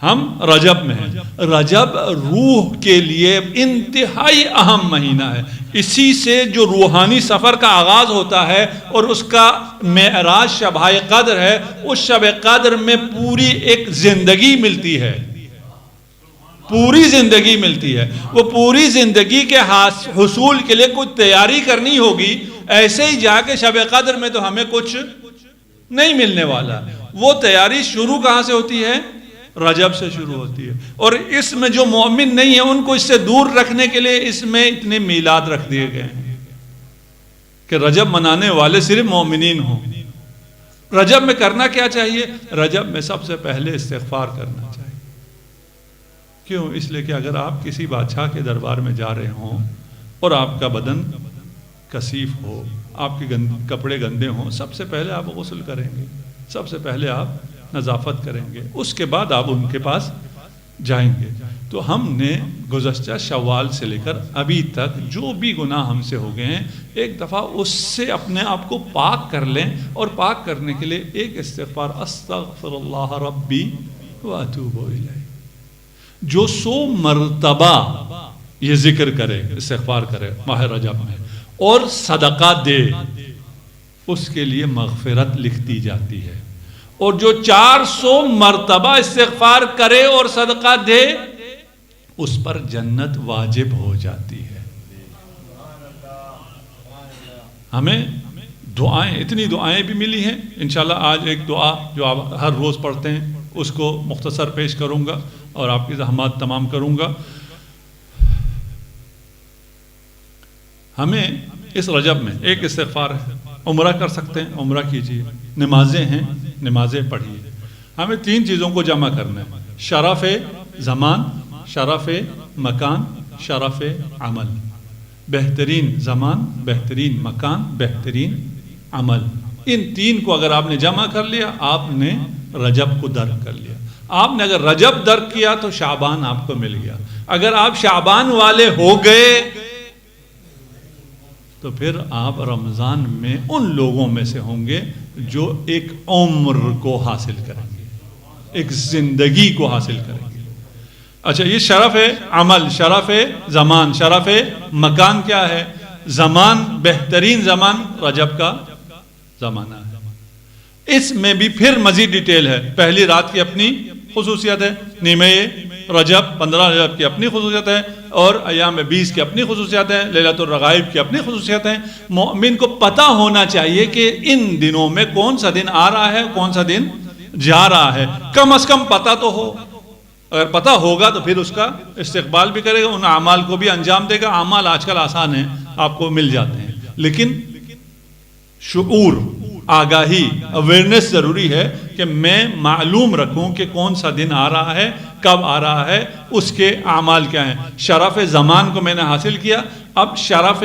ہم رجب میں ہیں. رجب روح کے لیے انتہائی اہم مہینہ ہے. اسی سے جو روحانی سفر کا آغاز ہوتا ہے اور اس کا معراج شب قدر ہے. اس شب قدر میں پوری ایک زندگی ملتی ہے, پوری زندگی ملتی ہے. وہ پوری زندگی کے حصول کے لیے کچھ تیاری کرنی ہوگی. ایسے ہی جا کے شب قدر میں تو ہمیں کچھ نہیں ملنے والا. وہ تیاری شروع کہاں سے ہوتی ہے؟ رجب سے شروع ہوتی ہے. اور اس میں جو مومن نہیں ہے ان کو اس سے دور رکھنے کے لیے اس میں اتنے میلاد رکھ دیے گئے ہیں کہ رجب منانے والے صرف مومنین ہوں. رجب میں کرنا کیا چاہیے؟ رجب میں سب سے پہلے استغفار کرنا چاہیے. کیوں؟ اس لیے کہ اگر آپ کسی بادشاہ کے دربار میں جا رہے ہوں اور آپ کا بدن کثیف ہو, آپ کے کپڑے گندے ہوں, سب سے پہلے آپ غسل کریں گے, سب سے پہلے آپ نظافت کریں گے, اس کے بعد آپ ان کے پاس جائیں گے. تو ہم نے گزشتہ شوال سے لے کر ابھی تک جو بھی گناہ ہم سے ہو گئے ہیں, ایک دفعہ اس سے اپنے آپ کو پاک کر لیں. اور پاک کرنے کے لیے ایک استغفار, استغفر اللہ ربی واتوب الیہ, جو 100 مرتبہ یہ ذکر کرے, استغفار کرے ماہ رجب میں, اور صدقہ دے, اس کے لیے مغفرت لکھ دی جاتی ہے. اور جو 400 مرتبہ استغفار کرے اور صدقہ دے, اس پر جنت واجب ہو جاتی ہے. ہمیں دعائیں, اتنی دعائیں بھی ملی ہیں. انشاءاللہ آج ایک دعا جو آپ ہر روز پڑھتے ہیں اس کو مختصر پیش کروں گا اور آپ کی زحمات تمام کروں گا. ہمیں اس رجب میں ایک استغفار ہے. عمرہ کر سکتے ہیں, عمرہ کیجیے. نمازیں ہیں, نمازیں پڑھیے. ہمیں 3 چیزوں کو جمع کرنا ہے: شرف زمان, شرف مکان, شرف عمل. بہترین زمان, بہترین مکان, بہترین عمل. ان 3 کو اگر آپ نے جمع کر لیا, آپ نے رجب کو درک کر لیا. آپ نے اگر رجب درک کیا تو شعبان آپ کو مل گیا. اگر آپ شعبان والے ہو گئے تو پھر آپ رمضان میں ان لوگوں میں سے ہوں گے جو ایک عمر کو حاصل کریں گے, ایک زندگی کو حاصل کریں گے. اچھا, یہ شرف عمل, شرف زمان, شرف مکان کیا ہے؟ زمان, بہترین زمان رجب کا زمانہ ہے. اس میں بھی پھر مزید ڈیٹیل ہے. پہلی رات کی اپنی خصوصیت ہے, نیمہ رجب 15 رجب کی اپنی خصوصیت ہے, اور ایام 20 کی اپنی خصوصیت ہیں, لیلۃ الرغائب کی اپنی خصوصیت ہیں. مومن کو پتہ ہونا چاہیے کہ ان دنوں میں کون سا دن آ رہا ہے, کون سا دن جا رہا ہے. کم از کم پتہ تو ہو. اگر پتہ ہوگا تو پھر اس کا استقبال بھی کرے گا, ان اعمال کو بھی انجام دے گا. اعمال آج کل آسان ہیں, آپ کو مل جاتے ہیں, لیکن شعور, آگاہی, اویئرنیس ضروری ہے کہ میں معلوم رکھوں کہ کون سا دن آ رہا ہے, کب آ رہا ہے, اس کے اعمال کیا ہیں. شرف زمان کو میں نے حاصل کیا, اب شرف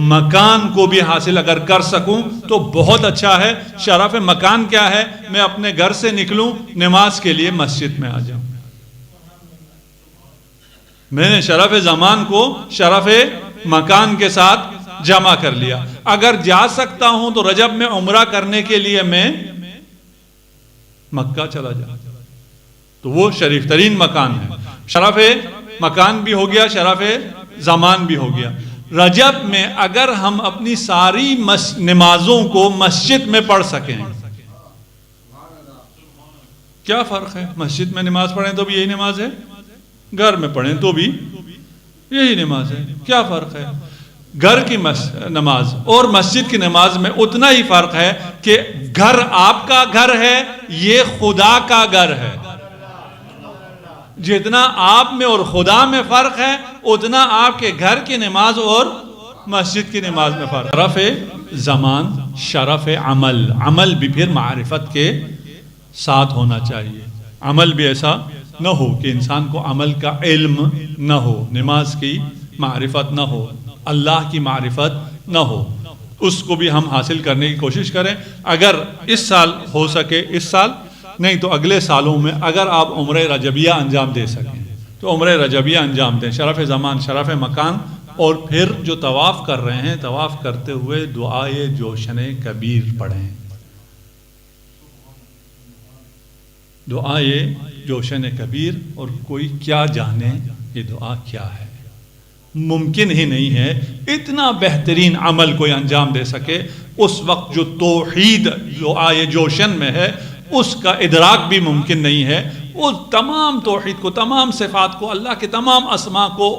مکان کو بھی حاصل اگر کر سکوں تو بہت اچھا ہے. شرف مکان کیا ہے؟ میں اپنے گھر سے نکلوں, نماز کے لیے مسجد میں آ جاؤں. میں نے شرف زمان کو شرف مکان کے ساتھ جمع کر لیا. اگر جا سکتا ہوں تو رجب میں عمرہ کرنے کے لیے میں مکہ چلا جاؤں, تو وہ شریف ترین مکان ہے. شرف مکان بھی ہو گیا, شرف زمان بھی ہو گیا. رجب میں اگر ہم اپنی ساری نمازوں کو مسجد میں پڑھ سکیں, کیا فرق ہے؟ مسجد میں نماز پڑھیں تو بھی یہی نماز ہے, گھر میں پڑھیں تو بھی یہی نماز ہے. کیا فرق ہے؟ گھر کی نماز اور مسجد کی نماز میں اتنا ہی فرق ہے کہ گھر آپ کا گھر ہے, یہ خدا کا گھر ہے. جتنا آپ میں اور خدا میں فرق ہے, اتنا آپ کے گھر کی نماز اور مسجد کی نماز میں فرق. شرف زمان, شرف عمل. عمل بھی پھر معرفت کے ساتھ ہونا چاہیے. عمل بھی ایسا نہ ہو کہ انسان کو عمل کا علم نہ ہو, نماز کی معرفت نہ ہو, اللہ کی معرفت نہ ہو. اس کو بھی ہم حاصل کرنے کی کوشش کریں. اگر اس سال ہو سکے, اس سال نہیں تو اگلے سالوں میں اگر آپ عمرہ رجبیہ انجام دے سکیں تو عمرہ رجبیہ انجام دیں. شرف زمان, شرف مکان, اور پھر جو طواف کر رہے ہیں طواف کرتے ہوئے دعائے جوشن کبیر پڑھیں. دعائے جوشن کبیر، اور کوئی کیا جانے یہ دعا کیا ہے. ممکن ہی نہیں ہے اتنا بہترین عمل کوئی انجام دے سکے اس وقت جو توحید دعائے جوشن میں ہے اس کا ادراک بھی ممکن نہیں ہے. وہ تمام توحید کو، تمام صفات کو، اللہ کے تمام اسماء کو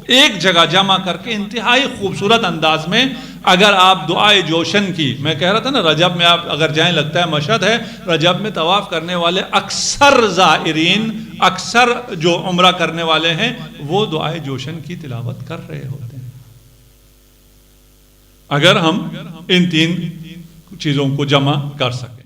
ایک جگہ جمع کر کے انتہائی خوبصورت انداز میں اگر آپ دعائے جوشن کی، میں کہہ رہا تھا نا رجب میں آپ اگر جائیں، لگتا ہے مشہد ہے، رجب میں طواف کرنے والے اکثر زائرین، اکثر جو عمرہ کرنے والے ہیں وہ دعائے جوشن کی تلاوت کر رہے ہوتے ہیں. اگر ہم ان تین چیزوں کو جمع کر سکیں.